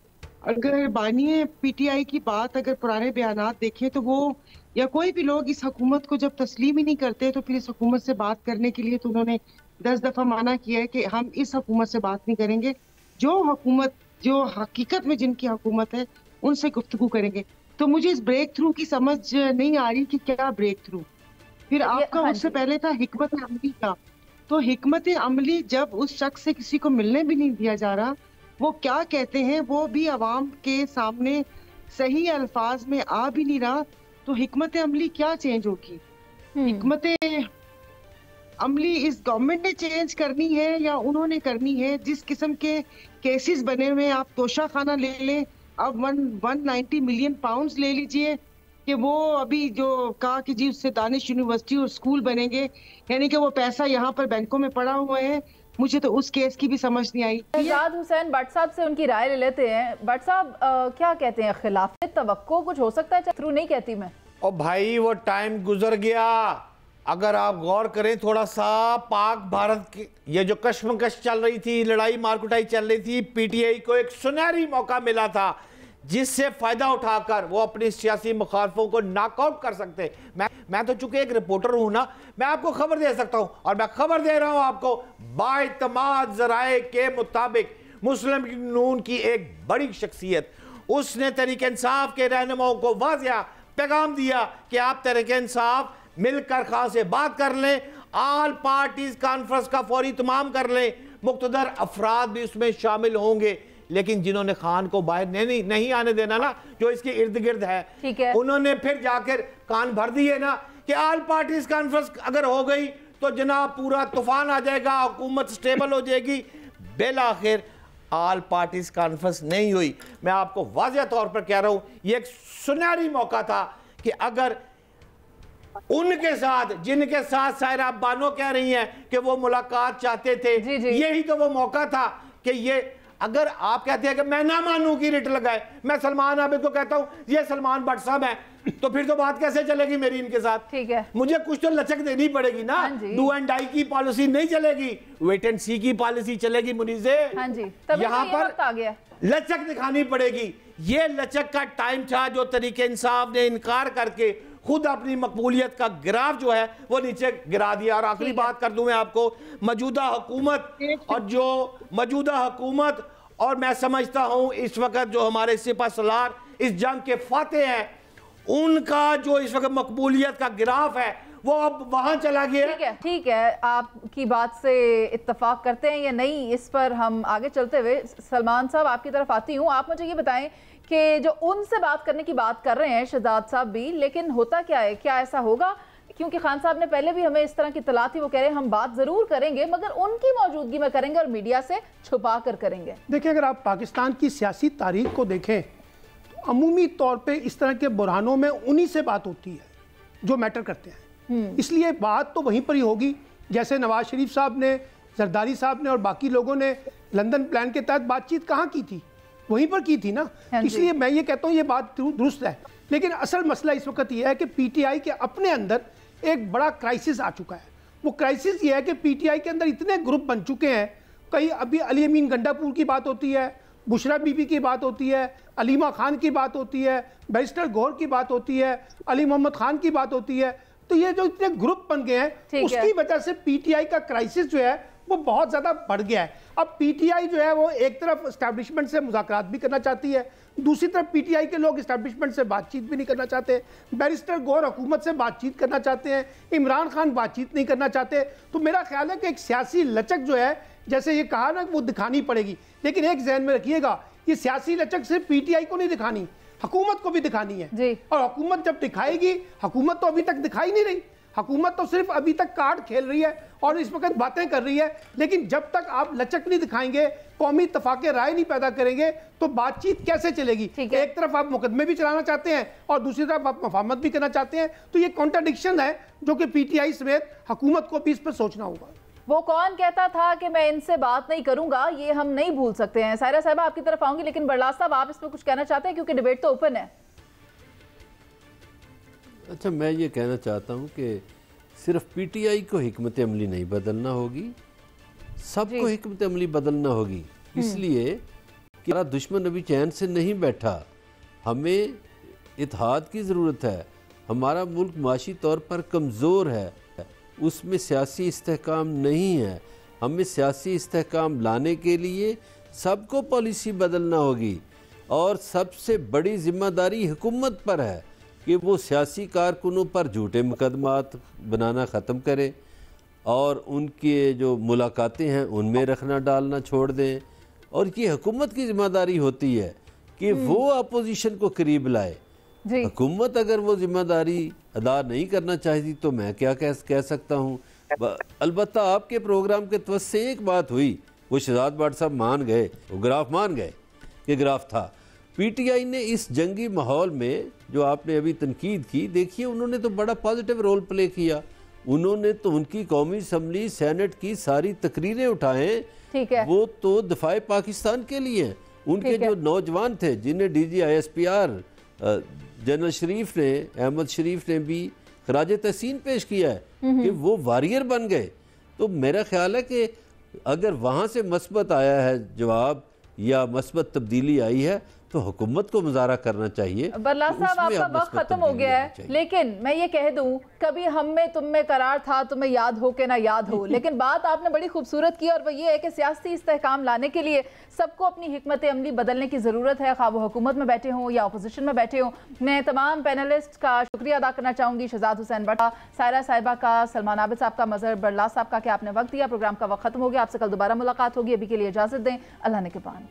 अगर बानिए PTI की बात अगर पुराने बयानात देखें तो वो या कोई भी लोग इस हुकूमत को जब तस्लीम ही नहीं करते तो फिर इस हुकूमत से बात करने के लिए तो उन्होंने 10 दफ़ा माना किया है कि हम इस हुकूमत से बात नहीं करेंगे। जो हुकूमत जो हकीकत में जिनकी हुकूमत है उनसे गुफ्तगू करेंगे। तो मुझे इस ब्रेक थ्रू की समझ नहीं आ रही कि क्या ब्रेक थ्रू। फिर आपका उससे पहले था हिकमत अमली का। तो हिकमत अमली जब उस शख्स से किसी को मिलने भी नहीं दिया जा रहा, वो क्या कहते हैं वो भी अवाम के सामने सही अल्फाज में आ भी नहीं रहा, तो हिकमत अमली क्या चेंज होगी? हिकमत अमली इस गवर्नमेंट ने चेंज करनी है या उन्होंने करनी है? जिस किस्म के केसेस बने हुए, आप तोशा खाना ले लें, अब 190 मिलियन पाउंड्स ले लीजिए कि वो अभी जो कहा कि जी उससे दानिश यूनिवर्सिटी और स्कूल बनेंगे, यानी कि वो पैसा यहाँ पर बैंकों में पड़ा हुआ है। मुझे तो उस केस की भी समझ नहीं आई। शहजाद हुसैन भट्ट साहब से उनकी राय ले लेते हैं। भट्ट साहब क्या कहते हैं, खिलाफ तवक्को कुछ हो सकता है? थ्रू नहीं कहती मैं। और भाई वो टाइम गुजर गया। अगर आप गौर करें थोड़ा सा, पाक भारत की ये जो कश्मकश चल रही थी, लड़ाई मारकुटाई चल रही थी, PTI को एक सुनहरी मौका मिला था जिससे फायदा उठाकर वो अपनी सियासी मुखालफों को नॉकआउट कर सकते। मैं तो चूंकि एक रिपोर्टर हूं ना, मैं आपको खबर दे सकता हूं और मैं खबर दे रहा हूं आपको बाइतमाद ज़राए के मुताबिक। मुस्लिम नून की एक बड़ी शख्सियत, उसने तहरीक इंसाफ के रहनुमाओं को वाज़िया पैगाम दिया कि आप तहरीक इंसाफ मिलकर खां से बात कर लें, ऑल पार्टीज कॉन्फ्रेंस का फौरी तमाम कर लें, मुख्तदर अफराद भी उसमें शामिल होंगे। लेकिन जिन्होंने खान को बाहर नहीं आने देना ना, जो इसके इर्द गिर्द है, उन्होंने फिर जाकर कान भर दिए ना कि ऑल पार्टीज कॉन्फ्रेंस अगर हो गई तो जनाब पूरा तूफान आ जाएगा, हुकूमत स्टेबल हो जाएगी। बिल आखिर ऑल पार्टीज कॉन्फ्रेंस नहीं हुई। मैं आपको वाज़ेह तौर पर कह रहा हूं, ये एक सुनहरी मौका था कि अगर उनके साथ जिनके साथ सायरा बानो कह रही हैं कि वो मुलाकात चाहते थे, यही तो वो मौका था कि ये अगर आप कहते हैं कि मैं ना मानूं की रिट लगाए, मैं सलमान आबिद को कहता हूं ये सलमान भट्ट साहब है, तो फिर तो बात कैसे चलेगी मेरी इनके साथ? ठीक है, मुझे कुछ तो लचक देनी पड़ेगी ना। डू एंड डाई की पॉलिसी नहीं चलेगी, वेट एंड सी की पॉलिसी चलेगी। मुनीज़े, यहाँ पर लचक दिखानी पड़ेगी। ये लचक का टाइम था जो तहरीक इंसाफ ने इनकार करके खुद अपनी मकबूलियत का ग्राफ जो है वो नीचे गिरा दिया। और आखिरी बात कर दूं मैं आपको, मौजूदा हुकूमत और मैं समझता हूं इस वक्त जो हमारे सिपा सलार इस जंग के फाते हैं, उनका जो इस वक्त मकबूलियत का ग्राफ है वो अब वहां चला गया। ठीक है, आपकी बात से इत्तेफाक करते हैं या नहीं, इस पर हम आगे चलते हुए सलमान साहब आपकी तरफ आती हूँ। आप मुझे ये बताएं कि जो उनसे बात करने की बात कर रहे हैं शहजाद साहब भी, लेकिन होता क्या है, क्या ऐसा होगा? क्योंकि खान साहब ने पहले भी हमें इस तरह की इत्तला थी, वो कह रहे हैं हम बात जरूर करेंगे मगर उनकी मौजूदगी में करेंगे और मीडिया से छुपा कर करेंगे। देखिए, अगर आप पाकिस्तान की सियासी तारीख को देखें तो अमूमी तौर पे इस तरह के बुरहानों में उन्हीं से बात होती है जो मैटर करते हैं। इसलिए बात तो वहीं पर ही होगी जैसे नवाज शरीफ साहब ने, जरदारी साहब ने और बाकी लोगों ने लंदन प्लान के तहत बातचीत कहाँ की थी, वहीं पर की थी ना। इसलिए मैं ये कहता हूँ ये बात दुरुस्त है, लेकिन असल मसला इस वक्त ये है कि पीटीआई के अपने अंदर एक बड़ा क्राइसिस आ चुका है। वो क्राइसिस ये है कि पीटीआई के अंदर इतने ग्रुप बन चुके हैं, कहीं अभी अली अमीन गंडापुर की बात होती है, बुशरा बीबी की बात होती है, अलीमा खान की बात होती है, बैरिस्टर गौहर की बात होती है, अली मोहम्मद खान की बात होती है। तो ये जो इतने ग्रुप बन गए हैं उसकी वजह से पीटीआई का क्राइसिस जो है वो बहुत ज़्यादा बढ़ गया है। अब पीटीआई जो है वो एक तरफ एस्टैब्लिशमेंट से मुज़ाकरात भी करना चाहती है, दूसरी तरफ पीटीआई के लोग एस्टैब्लिशमेंट से बातचीत भी नहीं करना चाहते। बैरिस्टर गौहर हुकूमत से बातचीत करना चाहते हैं, इमरान खान बातचीत नहीं करना चाहते। तो मेरा ख्याल है कि एक सियासी लचक जो है, जैसे ये कहा ना, वो दिखानी पड़ेगी। लेकिन एक जहन में रखिएगा, ये सियासी लचक सिर्फ पीटीआई को नहीं दिखानी, हुकूमत को भी दिखानी है। और हुकूमत जब दिखाएगी, हुकूमत तो अभी तक दिखाई नहीं रही, हुकूमत तो सिर्फ अभी तक कार्ड खेल रही है और इस वक्त बातें कर रही है। लेकिन जब तक आप लचक नहीं दिखाएंगे, कौमी इत्तेफाक राय नहीं पैदा करेंगे, तो बातचीत कैसे चलेगी? एक तरफ आप मुकदमे भी चलाना चाहते हैं और दूसरी तरफ आप मफाहमत भी करना चाहते हैं। तो ये कॉन्ट्राडिक्शन है जो कि पीटीआई समेत हुकूमत को भी इस पर सोचना होगा। वो कौन कहता था कि मैं इनसे बात नहीं करूंगा, ये हम नहीं भूल सकते हैं। सायरा साहिबा आपकी तरफ आऊंगी, लेकिन बरलास साहब आप इस पर कुछ कहना चाहते हैं क्योंकि डिबेट तो ओपन है। अच्छा, मैं ये कहना चाहता हूँ कि सिर्फ पीटीआई को हिकमत अमली नहीं बदलना होगी, सबको हिकमत अमली बदलना होगी। इसलिए कि हमारा दुश्मन अभी चैन से नहीं बैठा, हमें इत्तेहाद की ज़रूरत है। हमारा मुल्क माशी तौर पर कमज़ोर है, उसमें सियासी इस्तेहकाम नहीं है। हमें सियासी इस्तेहकाम लाने के लिए सबको पॉलिसी बदलना होगी और सबसे बड़ी जिम्मेदारी हुकूमत पर है कि वो सियासी कारकुनों पर झूठे मुकदमात बनाना ख़त्म करे और उनके जो मुलाकातें हैं उनमें रखना डालना छोड़ दें। और ये हुकूमत की जिम्मेदारी होती है कि वो अपोजिशन को करीब लाए। हुकूमत अगर वो जिम्मेदारी अदा नहीं करना चाहती तो मैं क्या कह सकता हूँ। अलबत्ता आपके प्रोग्राम के तवज्जो से एक बात हुई, वो शहजाद भाट साहब मान गए, वो ग्राफ मान गए कि ग्राफ था। पीटीआई ने इस जंगी माहौल में जो आपने अभी तनकीद की, देखिए उन्होंने तो बड़ा पॉजिटिव रोल प्ले किया। उन्होंने तो उनकी कौमी असम्बली सेनेट की सारी तकरीरें उठाएं, वो तो दिफाए पाकिस्तान के लिए। उनके जो नौजवान थे जिन्हें DGISPR जनरल शरीफ ने, अहमद शरीफ ने भी खराज तहसीन पेश किया है कि वो वारियर बन गए। तो मेरा ख्याल है कि अगर वहाँ से मस्बत आया है जवाब या मस्बत तब्दीली आई है तो हुकूमत को मुजाहरा करना चाहिए। बरलास साहब आपका वक्त खत्म हो गया है, लेकिन मैं ये कह दूं, कभी हम में तुम में करार था, तुम्हें याद हो के ना याद हो, लेकिन बात आपने बड़ी खूबसूरत की और वो ये है कि सियासी इस्तेहकाम लाने के लिए सबको अपनी हिकमत अमली बदलने की ज़रूरत है, खा वो हुकूमत में बैठे हों या अपोजिशन में बैठे हों। मैं तमाम पैनलिस्ट का शुक्रिया अदा करना चाहूँगी, शहजाद हुसैन भट्ट का, सायरा साहिबा का, सलमान आबिद साहब का, मजहर बरलास साहब का, कि आपने वक्त दिया। प्रोग्राम का वक्त खत्म हो गया, आपसे कल दोबारा मुलाकात होगी। अभी के लिए इजाज़त दें, अल्लाह ने के पान।